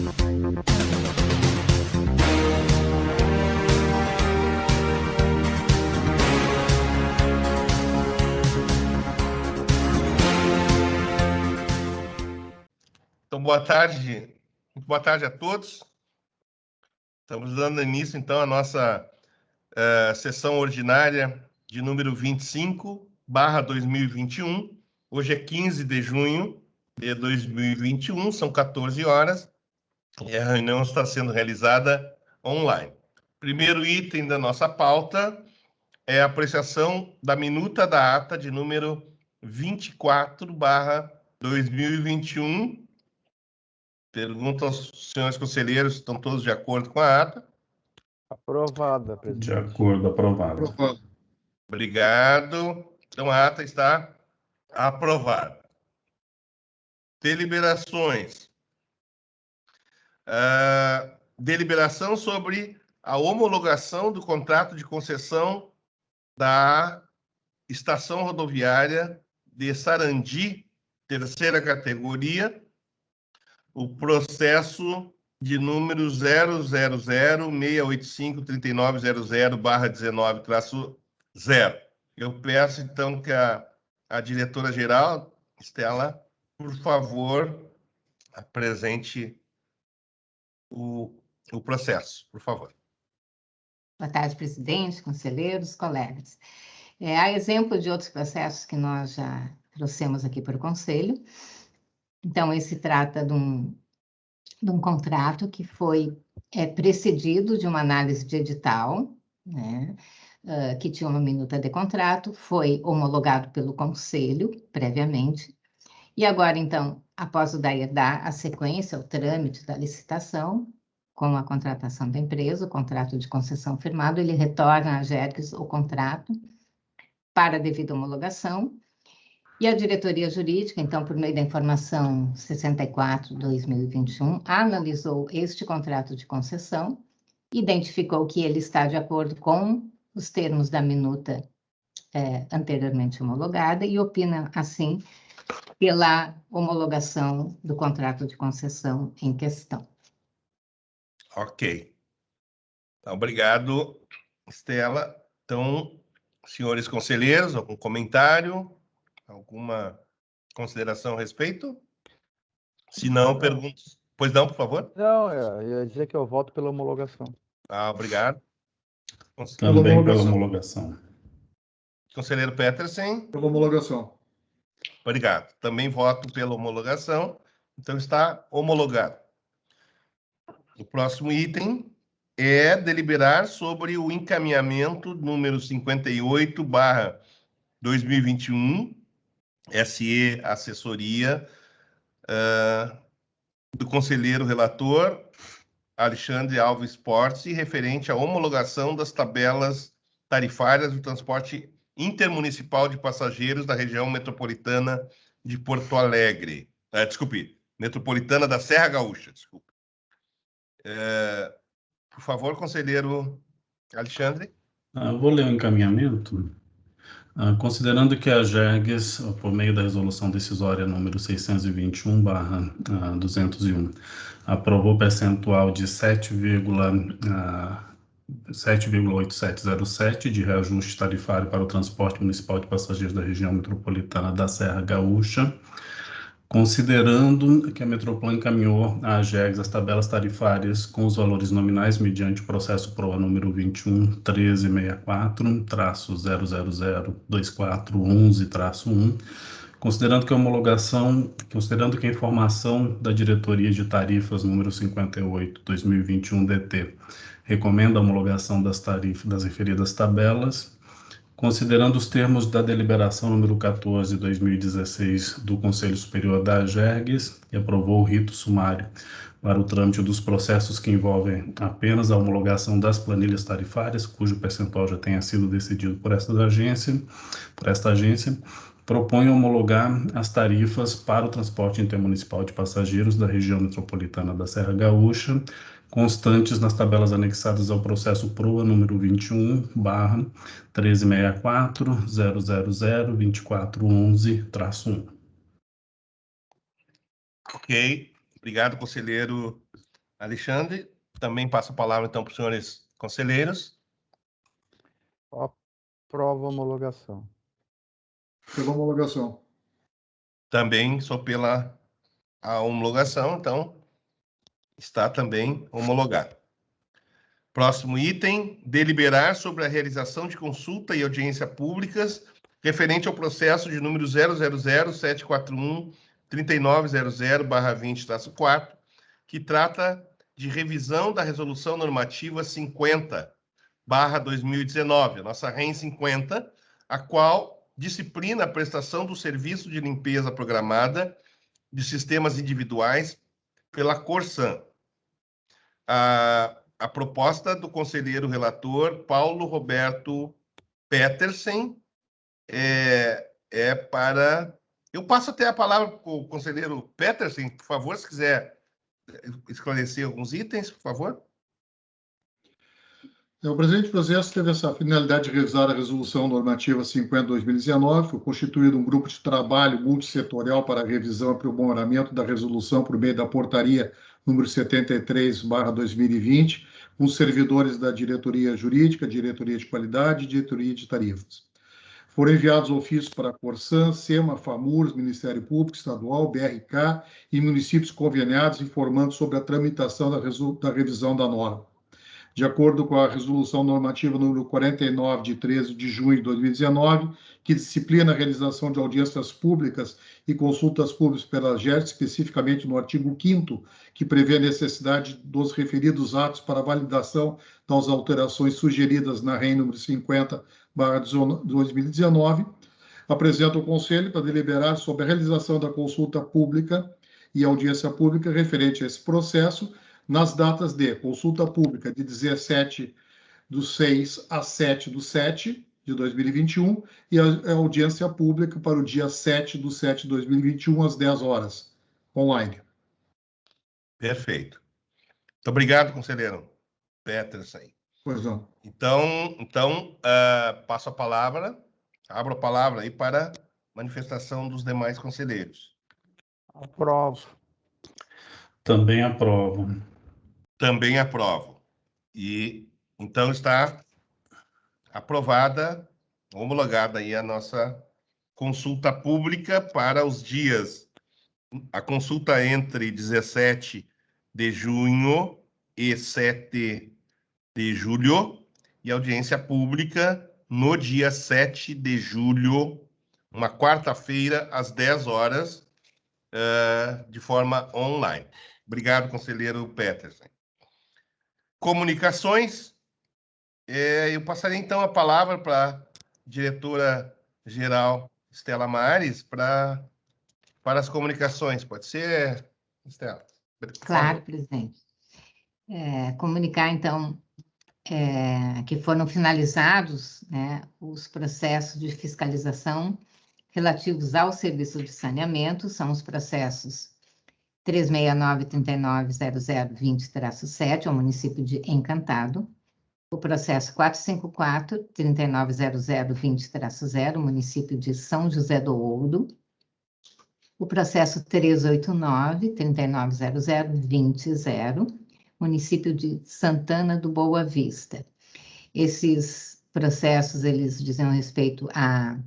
Então, boa tarde a todos. Estamos dando início, então, à nossa sessão ordinária de número 25/2021. Hoje é 15 de junho de 2021, são 14 horas, e a reunião está sendo realizada online. Primeiro item da nossa pauta é a apreciação da minuta da ata de número 24/2021. Pergunto aos senhores conselheiros se estão todos de acordo com a ata. Aprovada, presidente. De acordo, aprovado. Aprovado. Obrigado. Então, a ata está aprovada. Deliberações. Deliberação sobre a homologação do contrato de concessão da Estação Rodoviária de Sarandi, terceira categoria, o processo de número 000-685-3900/19-0. Eu peço, então, que a diretora-geral, Estela, por favor, apresente o processo, por favor. Boa tarde, presidente, conselheiros, colegas. A exemplo de outros processos que nós já trouxemos aqui para o Conselho, então, esse trata de um contrato que foi precedido de uma análise de edital, né, que tinha uma minuta de contrato, foi homologado pelo Conselho previamente, e agora, então, após o DAIR dar a sequência, o trâmite da licitação, com a contratação da empresa, o contrato de concessão firmado, ele retorna à Gergs o contrato para a devida homologação, e a diretoria jurídica, então, por meio da informação 64/2021, analisou este contrato de concessão, identificou que ele está de acordo com os termos da minuta anteriormente homologada e opina, assim, pela homologação do contrato de concessão em questão. Ok. Obrigado, Estela. Então, senhores conselheiros, algum comentário? Alguma consideração a respeito? Se não, pergunto. Pois não, por favor? Não, eu ia dizer que eu voto pela homologação. Obrigado. Também pela homologação. Conselheiro Petersen? Pela homologação. Obrigado. Também voto pela homologação. Então, está homologado. O próximo item é deliberar sobre o encaminhamento número 58/2021, SE Assessoria, do conselheiro relator Alexandre Alves Porte, referente à homologação das tabelas tarifárias do transporte intermunicipal de passageiros da região metropolitana de Porto Alegre. Metropolitana da Serra Gaúcha, desculpe. Por favor, conselheiro Alexandre. Eu vou ler o encaminhamento. Considerando que a Gergs, por meio da resolução decisória número 621/201, aprovou percentual de 7,8707 de reajuste tarifário para o transporte municipal de passageiros da região metropolitana da Serra Gaúcha, considerando que a Metroplan encaminhou à Gergs as tabelas tarifárias com os valores nominais mediante o processo PROA número 21.1364/0002411-1, considerando que a informação da Diretoria de Tarifas número 58/2021 DT recomenda a homologação das referidas tabelas, considerando os termos da deliberação número 14/2016 do Conselho Superior da Gergs, que aprovou o rito sumário para o trâmite dos processos que envolvem apenas a homologação das planilhas tarifárias, cujo percentual já tenha sido decidido por esta agência, propõe homologar as tarifas para o transporte intermunicipal de passageiros da região metropolitana da Serra Gaúcha, constantes nas tabelas anexadas ao processo PROA número 21/1364/0002411-1. Ok. Obrigado, conselheiro Alexandre, também passo a palavra, então, para os senhores conselheiros. Aprovo a homologação. Pela homologação. Também sou pela a homologação, então está também homologado. Próximo item, deliberar sobre a realização de consulta e audiência públicas referente ao processo de número 000-741-3900/20-4, que trata de revisão da Resolução Normativa 50/2019, a nossa REN 50, a qual disciplina a prestação do serviço de limpeza programada de sistemas individuais pela Corsan. A proposta do conselheiro relator Paulo Roberto Petersen é para... Eu passo até a palavra para o conselheiro Petersen, por favor, se quiser esclarecer alguns itens, por favor. O presente processo teve essa finalidade de revisar a Resolução Normativa 50/2019. Foi constituído um grupo de trabalho multissetorial para a revisão e aprimoramento da resolução por meio da portaria número 73/2020, com servidores da diretoria jurídica, diretoria de qualidade e diretoria de tarifas. Foram enviados ofícios para a Corsan, SEMA, FAMURS, Ministério Público Estadual, BRK e municípios conveniados, informando sobre a tramitação da revisão da norma. De acordo com a Resolução Normativa número 49, de 13 de junho de 2019, que disciplina a realização de audiências públicas e consultas públicas pela GERT, especificamente no artigo 5º, que prevê a necessidade dos referidos atos para validação das alterações sugeridas na REN número 50/2019, apresenta o Conselho para deliberar sobre a realização da consulta pública e audiência pública referente a esse processo, nas datas de consulta pública de 17/6 a 7/7 de 2021 e a audiência pública para o dia 7/7 de 2021, às 10 horas, online. Perfeito. Muito obrigado, conselheiro Petersen. Pois não. Então passo a palavra, abro a palavra aí para manifestação dos demais conselheiros. Aprovo. Também aprovo. Também aprovo. E então está aprovada, homologada aí a nossa consulta pública para os dias, a consulta entre 17 de junho e 7 de julho, e audiência pública no dia 7 de julho, uma quarta-feira, às 10 horas, de forma online. Obrigado, conselheiro Petersen. Comunicações. Eu passaria, então, a palavra para a diretora-geral Estela Mares para as comunicações. Pode ser, Estela? Claro, presidente. Comunicar, então, que foram finalizados, né, os processos de fiscalização relativos ao serviço de saneamento, são os processos 369-3900-20-7, ao município de Encantado, o processo 454-3900-20-0, município de São José do Ouro, o processo 389-3900-20-0, município de Santana do Boa Vista. Esses processos, eles dizem respeito à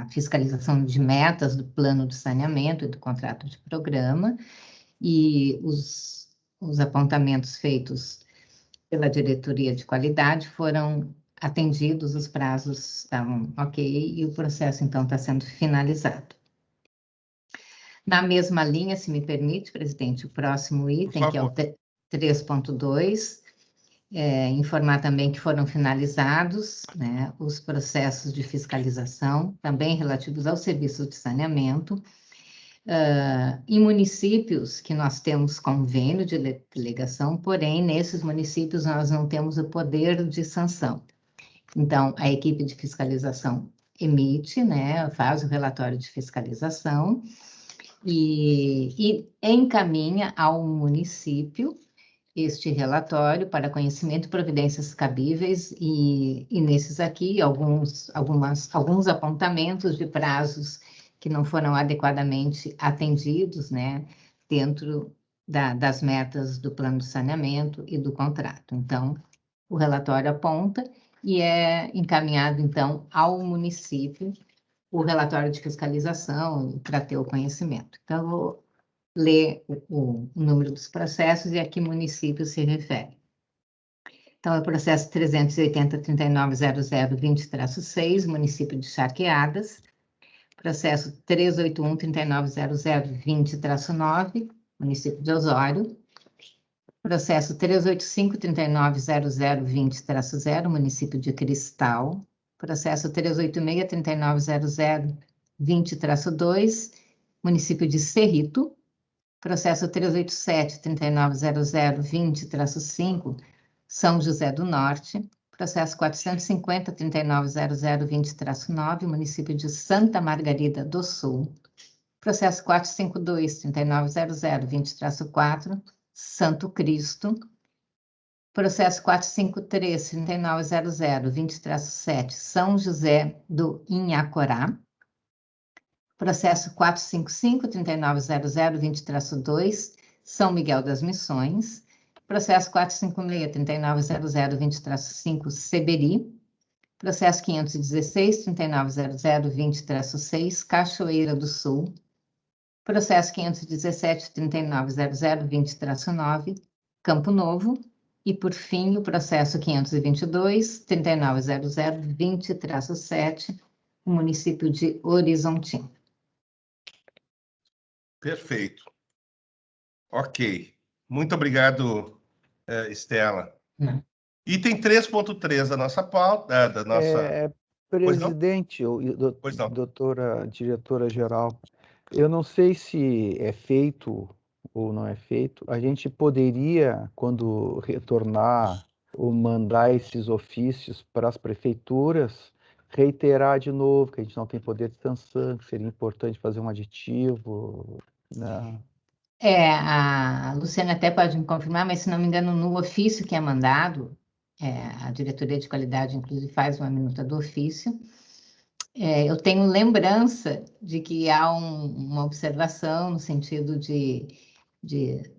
fiscalização de metas do plano de saneamento e do contrato de programa, e os apontamentos feitos pela diretoria de qualidade foram atendidos, os prazos estavam ok, e o processo, então, está sendo finalizado. Na mesma linha, se me permite, presidente, o próximo item, que é o 3.2, informar também que foram finalizados, né, os processos de fiscalização, também relativos ao serviço de saneamento, em municípios que nós temos convênio de delegação, porém, nesses municípios nós não temos o poder de sanção. Então, a equipe de fiscalização emite, né, faz o relatório de fiscalização e encaminha ao município este relatório para conhecimento e providências cabíveis, e nesses aqui, alguns apontamentos de prazos que não foram adequadamente atendidos, né, dentro das metas do plano de saneamento e do contrato. Então, o relatório aponta e é encaminhado, então, ao município o relatório de fiscalização para ter o conhecimento. Então, eu vou ler o número dos processos e a que município se refere. Então, é o processo 380-3900-20-6, município de Charqueadas. Processo 381-3900-20-9, município de Osório. Processo 385-3900-20-0, município de Cristal. Processo 386-3900-20-2, município de Cerrito. Processo 387-3900-20-5, São José do Norte. Processo 450-3900-20-9, município de Santa Margarida do Sul. Processo 452-3900-20-4, Santo Cristo. Processo 453-3900-20-7, São José do Inhacorá. Processo 455-3900-20-2, São Miguel das Missões. Processo 456-3900-20-5, Seberi. Processo 516-3900-20-6, Cachoeira do Sul. Processo 517-3900-20-9, Campo Novo. E, por fim, o processo 522-3900-20-7, o município de Horizontina. Perfeito. Ok. Muito obrigado, Estela. Não. Item 3.3 da nossa pauta, da nossa... Pois não? Presidente, Pois não. doutora diretora-geral, eu não sei se é feito ou não é feito. A gente poderia, quando retornar ou mandar esses ofícios para as prefeituras, reiterar de novo que a gente não tem poder de sanção, que seria importante fazer um aditivo, né? A Luciana até pode me confirmar, mas se não me engano, no ofício que é mandado, a diretoria de qualidade, inclusive, faz uma minuta do ofício. Eu tenho lembrança de que há uma observação no sentido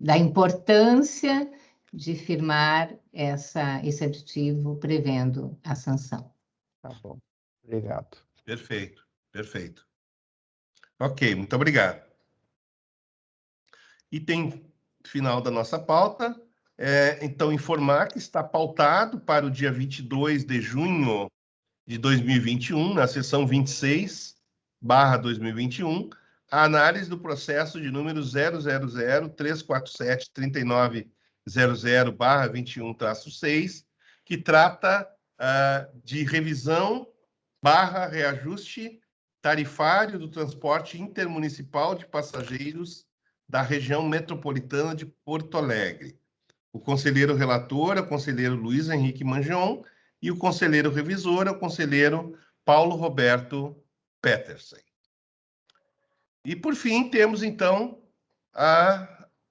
da importância de firmar esse aditivo prevendo a sanção. Tá bom. Obrigado. Perfeito, perfeito. Ok, muito obrigado. Item final da nossa pauta, então, informar que está pautado para o dia 22 de junho de 2021, na sessão 26/2021, a análise do processo de número 000-347-3900/21-6, que trata de revisão / reajuste tarifário do transporte intermunicipal de passageiros da região metropolitana de Porto Alegre. O conselheiro relator é o conselheiro Luiz Henrique Mangion e o conselheiro revisor é o conselheiro Paulo Roberto Petersen. E, por fim, temos, então,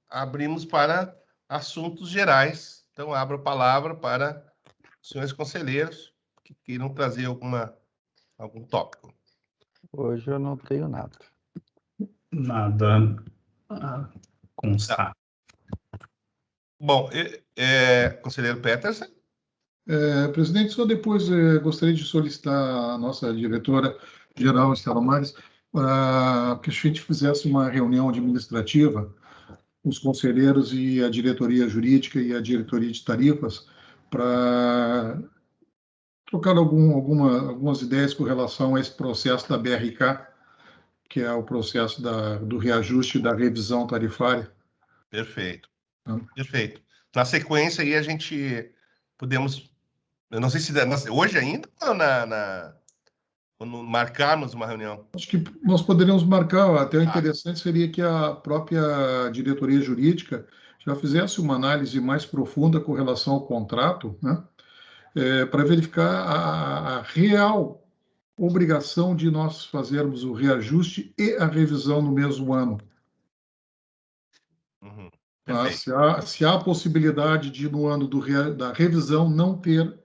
abrimos para assuntos gerais. Então, abro a palavra para os senhores conselheiros que queiram trazer algum tópico. Hoje eu não tenho nada. Nada a constar. Bom, conselheiro Petersen. Presidente, só depois gostaria de solicitar a nossa diretora-geral, Estela Mares, para que a gente fizesse uma reunião administrativa, os conselheiros e a diretoria jurídica e a diretoria de tarifas, para trocar algumas ideias com relação a esse processo da BRK, que é o processo do reajuste da revisão tarifária. Perfeito. Perfeito. Na sequência aí a gente podemos, eu não sei se hoje ainda ou quando marcarmos uma reunião. Acho que nós poderíamos marcar, até o interessante seria que a própria diretoria jurídica já fizesse uma análise mais profunda com relação ao contrato, né? Para verificar a real obrigação de nós fazermos o reajuste e a revisão no mesmo ano. Uhum. Se há possibilidade de, no ano da revisão, não ter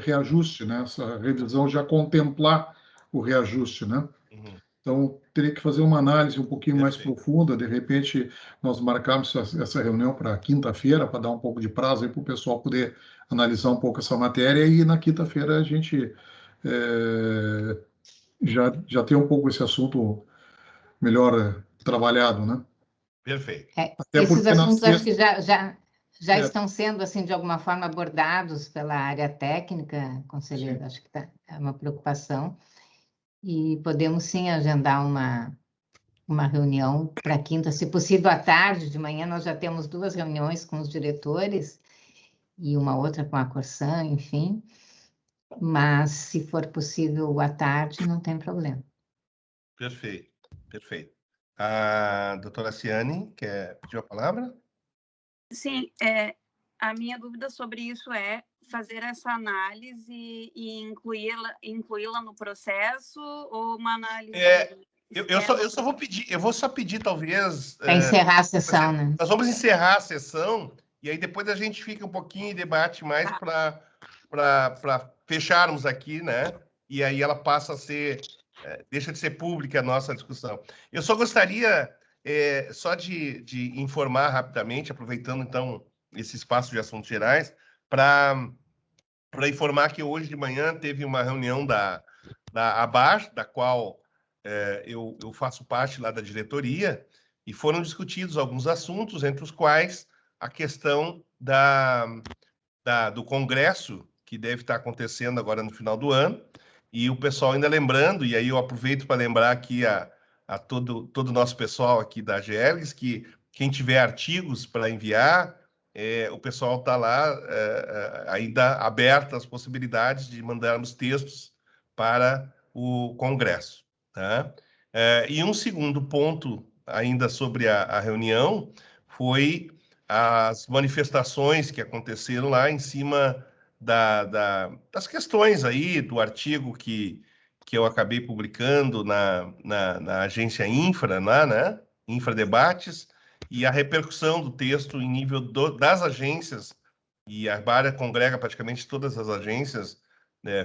reajuste, né? Essa revisão já contemplar o reajuste, né? Uhum. Então, teria que fazer uma análise um pouquinho mais Perfeito. profunda. De repente, nós marcamos essa reunião para quinta-feira, para dar um pouco de prazo para o pessoal poder analisar um pouco essa matéria. E na quinta-feira a gente já tem um pouco esse assunto melhor trabalhado, né? Perfeito. Até Esses porque na assuntos acho sexta... que já estão sendo, assim, de alguma forma abordados pela área técnica, conselheiro. Sim. Acho que é uma preocupação. E podemos, sim, agendar uma reunião para quinta, se possível, à tarde. De manhã nós já temos 2 reuniões com os diretores e uma outra com a Corsan, enfim. Mas, se for possível à tarde, não tem problema. Perfeito, perfeito. A doutora Ciane, quer pedir a palavra? Sim, a minha dúvida sobre isso é fazer essa análise e incluí-la no processo, ou uma análise... Eu só vou pedir, eu vou só pedir, talvez... Para encerrar a sessão, né? Nós vamos encerrar a sessão e aí depois a gente fica um pouquinho e debate mais para fecharmos aqui, né? E aí ela passa a ser... deixa de ser pública a nossa discussão. Eu só gostaria só de informar rapidamente, aproveitando, então, esse espaço de assuntos gerais, para informar que hoje de manhã teve uma reunião da ABAR, da qual eu faço parte lá da diretoria, e foram discutidos alguns assuntos, entre os quais a questão do congresso, que deve estar acontecendo agora no final do ano, e o pessoal ainda lembrando, e aí eu aproveito para lembrar aqui a todo o nosso pessoal aqui da GERGS, que quem tiver artigos para enviar, o pessoal está lá ainda aberto às possibilidades de mandarmos textos para o Congresso. Tá? E um segundo ponto, ainda sobre a reunião, foi as manifestações que aconteceram lá em cima das questões aí do artigo que eu acabei publicando na agência Infra, lá, né? Infra Debates, e a repercussão do texto em nível das agências, e a Bara congrega praticamente todas as agências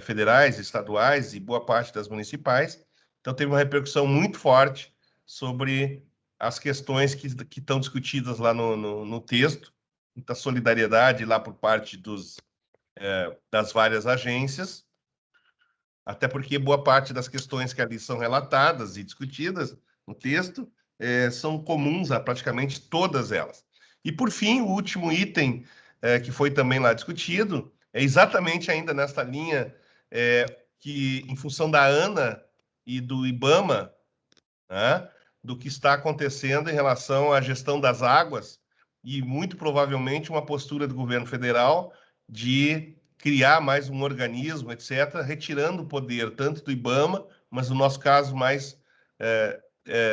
federais, estaduais e boa parte das municipais. Então, teve uma repercussão muito forte sobre as questões que estão discutidas lá no texto, muita solidariedade lá por parte das várias agências, até porque boa parte das questões que ali são relatadas e discutidas no texto são comuns a praticamente todas elas. E, por fim, o último item que foi também lá discutido é exatamente ainda nesta linha que, em função da ANA e do IBAMA, né, do que está acontecendo em relação à gestão das águas e, muito provavelmente, uma postura do governo federal de criar mais um organismo, etc., retirando o poder tanto do IBAMA, mas no nosso caso mais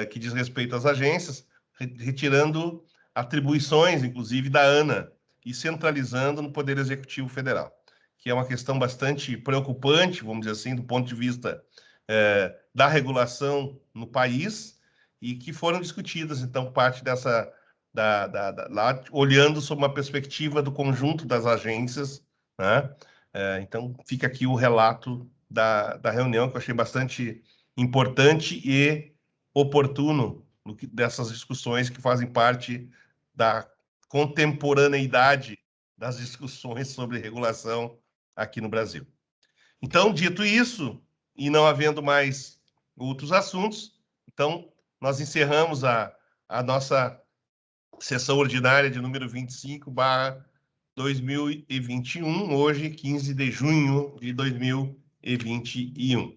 que diz respeito às agências, retirando atribuições, inclusive, da ANA e centralizando no Poder Executivo Federal, que é uma questão bastante preocupante, vamos dizer assim, do ponto de vista da regulação no país, e que foram discutidas, então, parte dessa... lá, olhando sob uma perspectiva do conjunto das agências, né? Então, fica aqui o relato da reunião, que eu achei bastante importante e oportuno dessas discussões que fazem parte da contemporaneidade das discussões sobre regulação aqui no Brasil. Então, dito isso, e não havendo mais outros assuntos, então nós encerramos a nossa sessão ordinária de número 25/2021, hoje, 15 de junho de 2021.